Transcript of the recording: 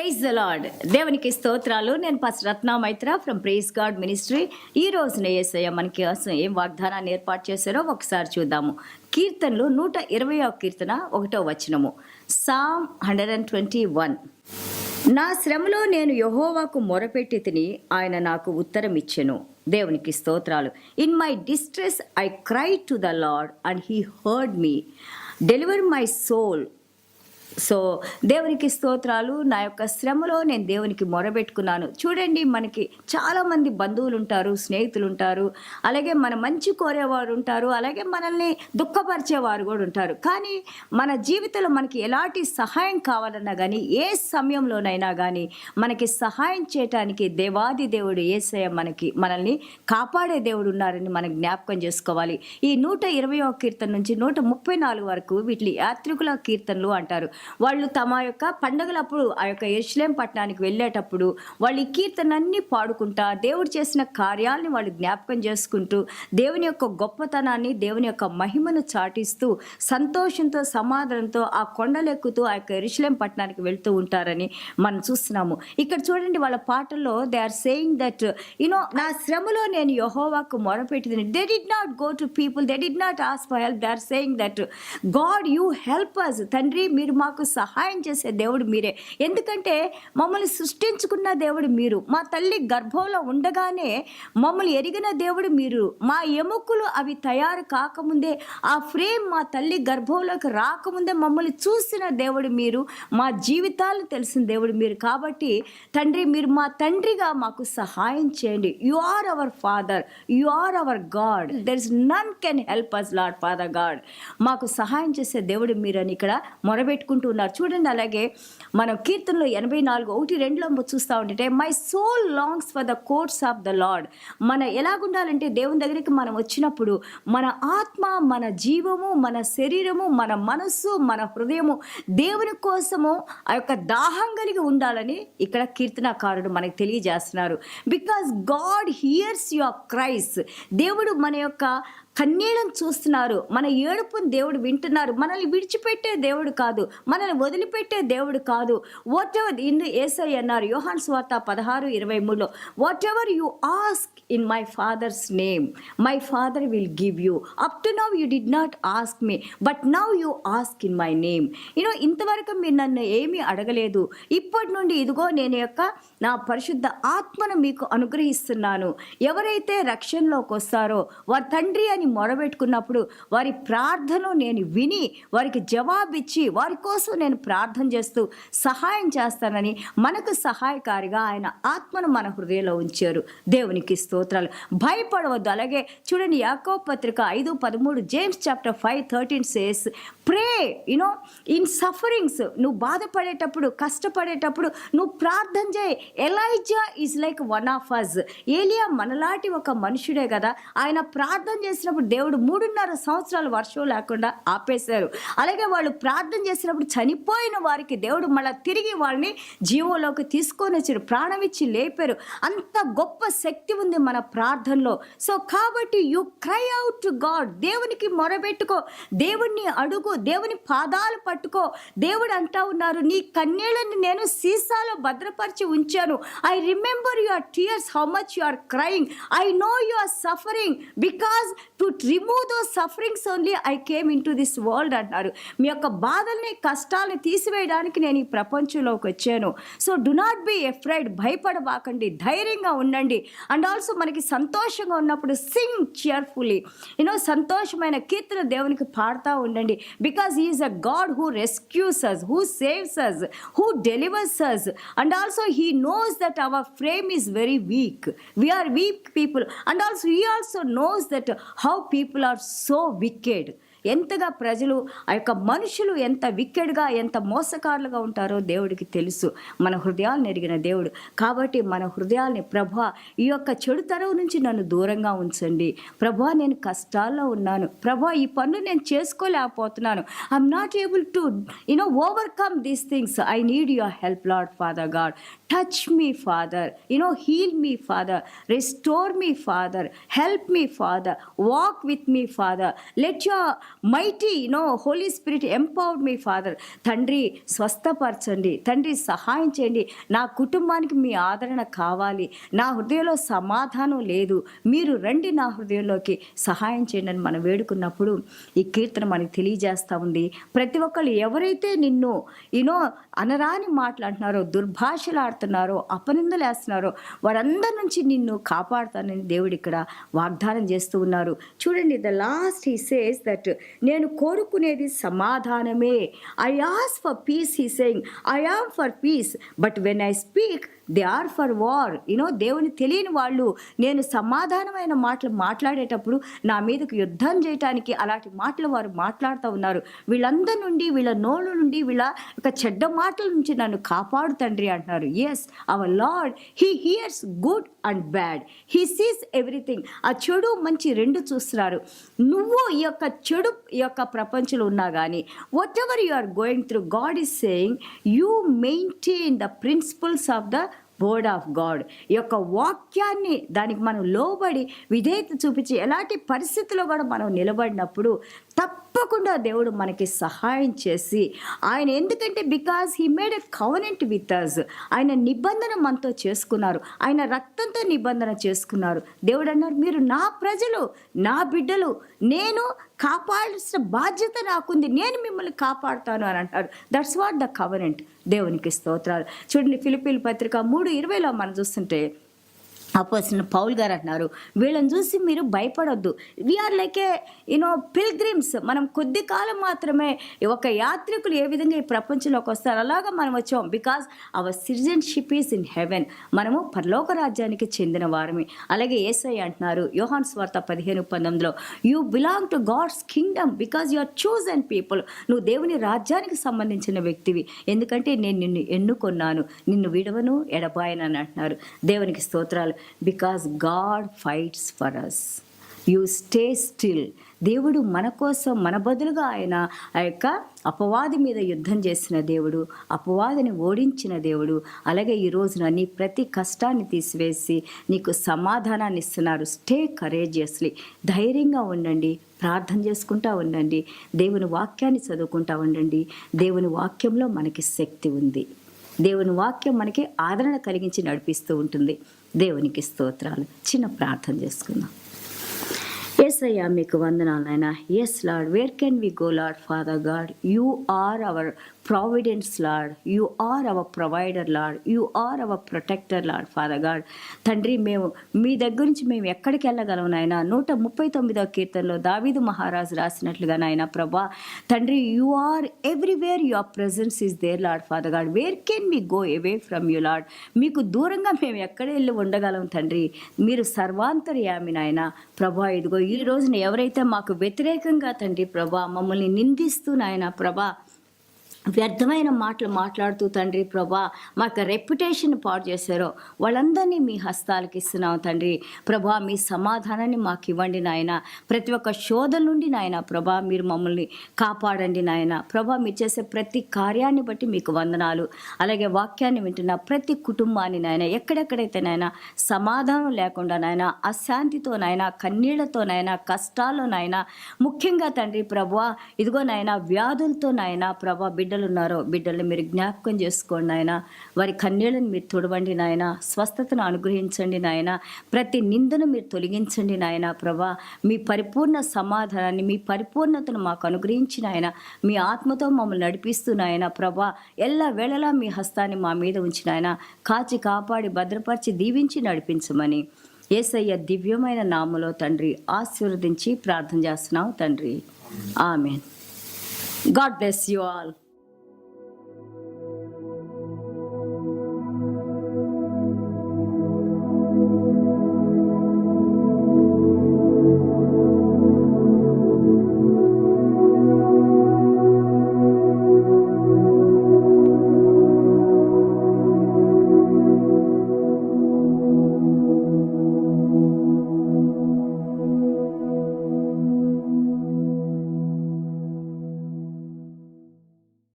Praise the lord. దేవునికి స్తోత్రాలు. నేను pastor Ratna Maitra from praise god ministry. ఈ రోజున యేసయ్య మనకి ఏం వాగ్దానాన్ని ఏర్పాటు చేశారో ఒకసారి చూద్దాము. కీర్తనలు 120వ కీర్తన 1వ వచనము. సామ్ 121. నా శ్రమలో నేను యెహోవాకు మొరపెట్టి తిని ఆయన నాకు ఉత్తరం ఇచ్చెను. దేవునికి స్తోత్రాలు. In my distress I cry to the Lord and he heard me. Deliver my soul. So దేవునికి స్తోత్రాలు. నా యొక్క శ్రమలో నేను దేవునికి మొరబెట్టుకున్నాను. చూడండి, మనకి చాలామంది బంధువులు ఉంటారు, స్నేహితులు ఉంటారు, అలాగే మన మంచి కోరేవారు ఉంటారు, అలాగే మనల్ని దుఃఖపరిచేవారు కూడా ఉంటారు. కానీ మన జీవితంలో మనకి ఎలాంటి సహాయం కావాలన్నా కానీ, ఏ సమయంలోనైనా కానీ మనకి సహాయం చేయటానికి దేవాది దేవుడు యేసయ్య మనల్ని కాపాడే దేవుడు ఉన్నారని మనం జ్ఞాపకం చేసుకోవాలి. ఈ 120వ కీర్తన నుంచి 134 వరకు వీటిని యాత్రికుల కీర్తనలు అంటారు. వాళ్ళు తమ యొక్క పండగలప్పుడు ఆ యొక్క యెరూషలేం పట్టణానికి వెళ్ళేటప్పుడు వాళ్ళు ఈ కీర్తనన్నీ పాడుకుంటా దేవుడు చేసిన కార్యాలని వాళ్ళు జ్ఞాపకం చేసుకుంటూ దేవుని యొక్క గొప్పతనాన్ని, దేవుని యొక్క మహిమను చాటిస్తూ సంతోషంతో సమాధానంతో ఆ కొండలెక్కుతూ ఆ యొక్క యెరూషలేం పట్టణానికి వెళ్తూ ఉంటారని మనం చూస్తున్నాము. ఇక్కడ చూడండి, వాళ్ళ పాటల్లో దే ఆర్ సేయింగ్ దట్ నా శ్రమలో నేను యెహోవాకు మొరపెట్టింది. They did not go to people, they did not ask for help. They are saying that God you help us. తండ్రి, మీరు మాకు సహాయం చేసే దేవుడు మీరే. ఎందుకంటే మమ్మల్ని సృష్టించుకున్న దేవుడు మీరు. మా తల్లి గర్భంలో ఉండగానే మమ్మల్ని ఎరిగిన దేవుడు మీరు. మా ఎముకలు అవి తయారు కాకముందే, ఆ ఫ్రేమ్ మా తల్లి గర్భంలోకి రాకముందే మమ్మల్ని చూసిన దేవుడు మీరు. మా జీవితాలు తెలిసిన దేవుడు మీరు. కాబట్టి తండ్రి, మీరు మా తండ్రిగా మాకు సహాయం చేయండి. You are our father, you are our God. There is none can help us Lord father God. మాకు సహాయం చేసే దేవుడు మీరని ఇక్కడ మొరబెట్టుకుంటూ ఉన్నారు. చూడండి, అలాగే మనం కీర్తనలో 84:1-2 చూస్తూ ఉంటే my soul longs for the courts of the Lord. మన ఎలాగుండాలంటే దేవుని దగ్గరికి మనం వచ్చినప్పుడు మన ఆత్మ, మన జీవము, మన శరీరము, మన మనస్సు, మన హృదయము దేవుని కోసము ఆ యొక్క దాహం కలిగి ఉండాలని ఇక్కడ కీర్తనకారుడు మనకు తెలియజేస్తున్నారు. Because God hears your cries. దేవుడు మన యొక్క కన్నీళ్ళను చూస్తున్నారు, మన ఏడుపుని దేవుడు వింటున్నారు. మనల్ని విడిచిపెట్టే దేవుడు కాదు, మనల్ని వదిలిపెట్టే దేవుడు కాదు. వాట్ ఎవర్ యేసయ్య అన్నారు యోహాను సువార్త 16:23, what ever you ask in my father's name my father will give you. Up to now you did not ask me, but now you ask in my name. ఇంతవరకు మీరు నన్ను ఏమీ అడగలేదు, ఇప్పటి నుండి ఇదిగో నేను నా పరిశుద్ధ ఆత్మను మీకు అనుగ్రహిస్తున్నాను. ఎవరైతే రక్షణలోకి వస్తారో వారి తండ్రి అని మొరబెట్టుకున్నప్పుడు వారి ప్రార్థనలు నేను విని వారికి జవాబిచ్చి వారి కోసం నేను ప్రార్థన చేస్తూ సహాయం చేస్తానని మనకు సహాయకారిగా ఆయన ఆత్మను మన హృదయంలో ఉంచారు. దేవునికి స్తోత్రాలు. భయపడవద్దు. అలాగే చూడండి, యాకోబు పత్రిక 5:13, James chapter 5:13 says pray in sufferings. నువ్వు బాధపడేటప్పుడు, కష్టపడేటప్పుడు నువ్వు ప్రార్థన చేయి. Elijah is like one of us. ఏలియా మనలాంటి ఒక మనుషుడే కదా. ఆయన ప్రార్థన చేసినప్పుడు దేవుడు 3.5 సంవత్సరాలు వర్షం లేకుండా ఆపేశారు. అలాగే వాళ్ళు ప్రార్థన చేసినప్పుడు చనిపోయిన వారికి దేవుడు మళ్ళీ తిరిగి వాళ్ళని జీవంలోకి తీసుకొని వచ్చారు, ప్రాణం ఇచ్చి లేపారు. అంత గొప్ప శక్తి ఉంది మన ప్రార్థనలో. సో కాబట్టి you cry out to God. దేవునికి మొరబెట్టుకో, దేవుణ్ణి అడుగు, దేవుని పాదాలు పట్టుకో. దేవుడు అంటా ఉన్నారు, నీ కన్నీళ్ళని నేను సీసాలో భద్రపరిచి ఉంచాను. I remember your tears, how much you are crying. I know you are suffering. Because to remove those sufferings only I came into this world అంటారు. మీ యొక్క బాధల్ని, కష్టాలని తీసివేయడానికి నేను ఈ ప్రపంచంలోకి వచ్చాను. So do not be afraid. భయపడబాకండి, ధైర్యంగా ఉండండి. అండ్ ఆల్సో మనకి సంతోషంగా ఉన్నప్పుడు సింగ్ చియర్ఫుల్లీ. సంతోషమైన కీర్తన దేవునికి పాడుతూ ఉండండి. Because he is a God who rescues us, who saves us, who delivers us. And also he knows that our frame is very weak. We are weak people. And also he also knows that how people are so wicked. ఎంతగా ప్రజలు, ఆ యొక్క మనుషులు ఎంత విక్కెడ్గా, ఎంత మోసకారులుగా ఉంటారో దేవుడికి తెలుసు. మన హృదయాలను ఎరిగిన దేవుడు. కాబట్టి మన హృదయాల్ని, ప్రభా ఈ యొక్క చెడుతరం నుంచి నన్ను దూరంగా ఉంచండి. ప్రభా నేను కష్టాల్లో ఉన్నాను, ప్రభా ఈ పనులు నేను చేసుకోలేకపోతున్నాను, I'm not able to overcome these things. I need your help Lord father God. touch me, Father. Heal me, Father. Restore me, Father. Help me, Father. Walk with me, Father. Let your mighty, Holy Spirit empower me, Father. తండ్రి స్వస్థపరచండి, తండ్రి సహాయం చేయండి. నా కుటుంబానికి మీ ఆదరణ కావాలి. నా హృదయంలో సమాధానం లేదు, మీరు రండి నా హృదయంలోకి, సహాయం చేయండి అని మనం వేడుకున్నప్పుడు ఈ కీర్తన మనకి తెలియజేస్తూ ఉంది. ప్రతి ఒక్కళ్ళు ఎవరైతే నిన్ను అనరాని మాట్లాడుతున్నారో, దుర్భాషలాడుతున్నారో, అపనిందలు వేస్తున్నారో వారందరి నుంచి నిన్ను కాపాడుతానని దేవుడు ఇక్కడ వాగ్దానం చేస్తూ ఉన్నారు. చూడండి, the last he says that నేను కోరుకునేది సమాధానమే. I ask for peace, he saying I am for peace but when I speak they are for war. దేవుని తెలియని వాళ్ళు నేను సమాధానమైన మాటలు మాట్లాడేటప్పుడు నా మీదకు యుద్ధం చేయటానికి అలాంటి మాటలు వారు మాట్లాడుతూ ఉన్నారు. వీళ్ళందరి నుండి, వీళ్ళ నోళ్ళ నుండి, వీళ్ళ ఒక చెడ్డ మాటల నుంచి నన్ను కాపాడు తండ్రి అంటున్నారు. Yes, our Lord he hears good and bad, he sees everything. ఆ చెడు మంచి రెండు చూస్తున్నారు. నువ్వు ఈ యొక్క చెడు ఈ యొక్క ప్రపంచంలో ఉన్నా కానీ whatever you are going through, God is saying you maintain the principles of the word of God. ఈ యొక్క వాక్యాన్ని దానికి మనం లోబడి విధేయత చూపించి ఎలాంటి పరిస్థితిలో కూడా మనం నిలబడినప్పుడు తప్పకుండా దేవుడు మనకి సహాయం చేసి ఆయన, ఎందుకంటే because he made a covenant with us, ఆయన నిబంధన మనతో చేసుకున్నారు, ఆయన రక్తంతో నిబంధన చేసుకున్నారు. దేవుడు అన్నారు, మీరు నా ప్రజలు, నా బిడ్డలు, నేను కాపాడాల్సిన బాధ్యత నాకుంది, నేను మిమ్మల్ని కాపాడుతాను అని అంటారు. That's what the covenant. దేవునికి స్తోత్రాలు. చూడండి, ఫిలిప్పీల పత్రిక 3:20 మనం చూస్తుంటే అపోజిట్ పౌల్ గారు అంటున్నారు, వీళ్ళని చూసి మీరు భయపడొద్దు. We are like pilgrims. మనం కొద్ది కాలం మాత్రమే, ఒక యాత్రికులు ఏ విధంగా ఈ ప్రపంచంలోకి వస్తారు అలాగా మనం వచ్చాం. Because our citizenship is in heaven. మనము పరలోక రాజ్యానికి చెందిన వారమే. అలాగే యేసయ్య అంటున్నారు యోహాను సువార్త 15:19 you belong to God's kingdom because you are chosen people. నువ్వు దేవుని రాజ్యానికి సంబంధించిన వ్యక్తివి, ఎందుకంటే నేను నిన్ను ఎన్నుకొన్నాను, నిన్ను విడవను ఎడబాయనని అంటున్నారు. దేవునికి స్తోత్రాలు. Because God fights for us, you stay still. దేవుడు మన కోసం, మన బదులుగా ఆయన ఆ యొక్క అపవాది మీద యుద్ధం చేసిన దేవుడు, అపవాదిని ఓడించిన దేవుడు. అలాగే ఈ రోజున నీ ప్రతి కష్టాన్ని తీసివేసి నీకు సమాధానాన్ని ఇస్తున్నారు. Stay courageously. ధైర్యంగా ఉండండి, ప్రార్థన చేసుకుంటా ఉండండి, దేవుని వాక్యాన్ని చదువుకుంటా ఉండండి. దేవుని వాక్యంలో మనకి శక్తి ఉంది. దేవుని వాక్యం మనకి ఆదరణ కలిగించి నడిపిస్తూ ఉంటుంది. దేవునికి స్తోత్రాలు. చిన్న ప్రార్థన చేసుకుందాం. యేసయ్యా మీకు వందనాలు నాయనా. Yes Lord, where can we go Lord father God? You are our providence Lord, you are our provider Lord, you are our protector Lord father God. తండ్రి, మేము మీ దగ్గర నుంచి మేము ఎక్కడికి వెళ్ళగలం నాయన? 139వ కీర్తనలో దావీదు మహారాజు రాసినట్లుగా నాయన ప్రభా తండ్రి, you are everywhere, your presence is there Lord father God. Where can we go away from you Lord? మీకు దూరంగా మేము ఎక్కడ వెళ్ళి ఉండగలం తండ్రి? మీరు సర్వాంతర్యామి నాయన ప్రభా. ఇదిగో ఈ రోజున ఎవరైతే మాకు వ్యతిరేకంగా తండ్రి ప్రభా మమ్మల్ని నిందిస్తూ నాయన ప్రభా వ్యర్థమైన మాటలు మాట్లాడుతూ తండ్రి ప్రభా మాకు రెప్యుటేషన్ పాడు చేశారో వాళ్ళందరినీ మీ హస్తాలకు ఇస్తున్నాం తండ్రి ప్రభా. మీ సమాధానాన్ని మాకు ఇవ్వండి నాయన. ప్రతి ఒక్క శోధన నుండి నాయన ప్రభా మీరు మమ్మల్ని కాపాడండి నాయన ప్రభా. మీరు చేసే ప్రతి కార్యాన్ని బట్టి మీకు వందనాలు. అలాగే వాక్యాన్ని వింటున్న ప్రతి కుటుంబాన్ని నాయన, ఎక్కడెక్కడైతే నాయన సమాధానం లేకుండా నాయన, అశాంతితో నాయన, కన్నీళ్లతో నాయన, కష్టాల్లో నాయన, ముఖ్యంగా తండ్రి ప్రభా ఇదిగో నాయన వ్యాధులతో నాయన ప్రభా బిడ్డలు ఉన్నారో బిడ్డల్ని మీరు జ్ఞాపకం చేసుకోండి నాయన. వారి కన్నీళ్ళని మీరు తుడవండి నాయన. స్వస్థతను అనుగ్రహించండి నాయన. ప్రతి నిందను మీరు తొలగించండి నాయన ప్రభా. మీ పరిపూర్ణ సమాధానాన్ని, మీ పరిపూర్ణతను మాకు అనుగ్రహించి నాయన, మీ ఆత్మతో మమ్మల్ని నడిపిస్తూ నాయన ప్రభా ఎల్ల వేళలా మీ హస్తాన్ని మా మీద ఉంచి నాయన కాచి కాపాడి భద్రపరిచి దీవించి నడిపించమని యేసయ్య దివ్యమైన నామములో తండ్రి ఆశీర్వదించి ప్రార్థన చేస్తున్నాం తండ్రి. ఆమేన్. God bless you all.